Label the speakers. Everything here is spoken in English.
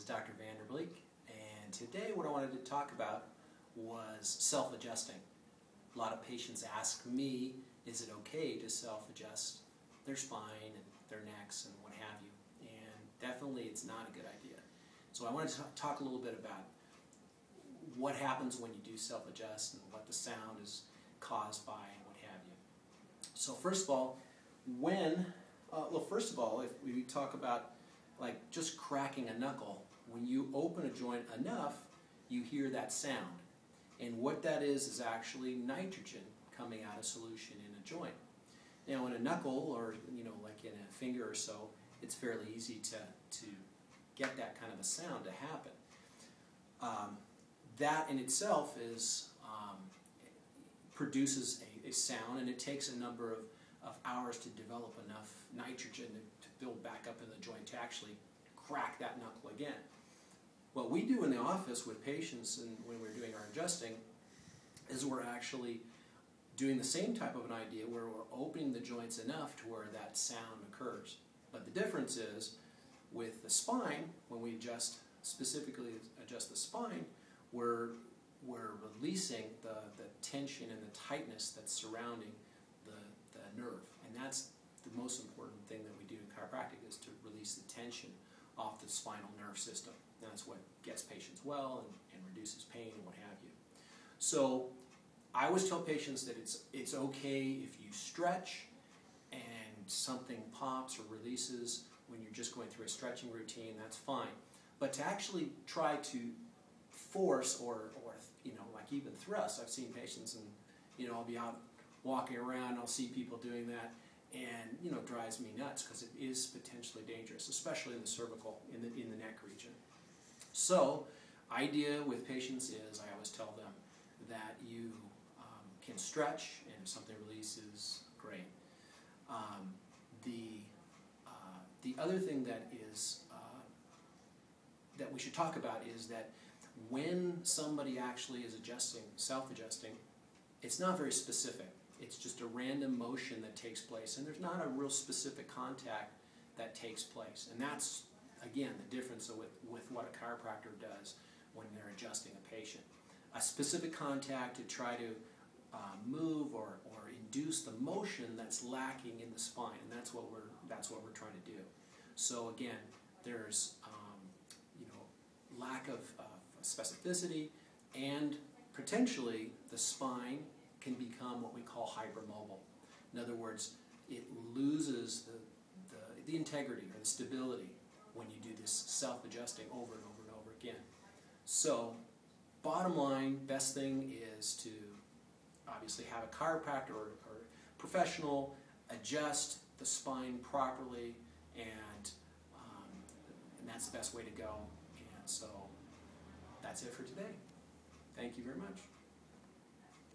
Speaker 1: is Dr. Vanderbliek, and today what I wanted to talk about was self-adjusting. A lot of patients ask me, is it okay to self-adjust their spine and their necks and what have you, and definitely it's not a good idea. So I wanted to talk a little bit about what happens when you do self-adjust and what the sound is caused by and what have you. So first of all, if we talk about like just cracking a knuckle, when you open a joint enough, you hear that sound. And what that is actually nitrogen coming out of solution in a joint. Now in a knuckle, or like in a finger or so, it's fairly easy to get that kind of a sound to happen. That in itself is produces a sound, and it takes a number of hours to develop enough nitrogen to build back up in the joint to actually crack that knuckle again. What we do in the office with patients and when we're doing our adjusting is we're actually doing the same type of an idea where we're opening the joints enough to where that sound occurs. But the difference is with the spine, when we specifically adjust the spine, we're releasing the tension and the tightness that's surrounding the nerve. And that's the most important thing that we do in chiropractic, is to release the tension off the spinal nerve system. And that's what gets patients well and reduces pain and what have you. So I always tell patients that it's okay if you stretch and something pops or releases when you're just going through a stretching routine, that's fine. But to actually try to force or like even thrust, I've seen patients and I'll be out walking around, I'll see people doing that, and it drives me nuts because it is potentially dangerous, especially in the cervical, in the neck region. So idea with patients is I always tell them that you can stretch, and if something releases, great. The other thing that is that we should talk about is that when somebody actually is adjusting, self-adjusting, it's not very specific. It's just a random motion that takes place, and there's not a real specific contact that takes place. And that's, again, the difference with what a chiropractor does when they're adjusting a patient. A specific contact to try to move or induce the motion that's lacking in the spine, and that's what we're trying to do. So again, there's lack of specificity, and potentially the spine can become what we call hypermobile. In other words, it loses the integrity or the stability when you do this self-adjusting over and over and over again. So bottom line, best thing is to obviously have a chiropractor or professional adjust the spine properly, and that's the best way to go. And so that's it for today. Thank you very much.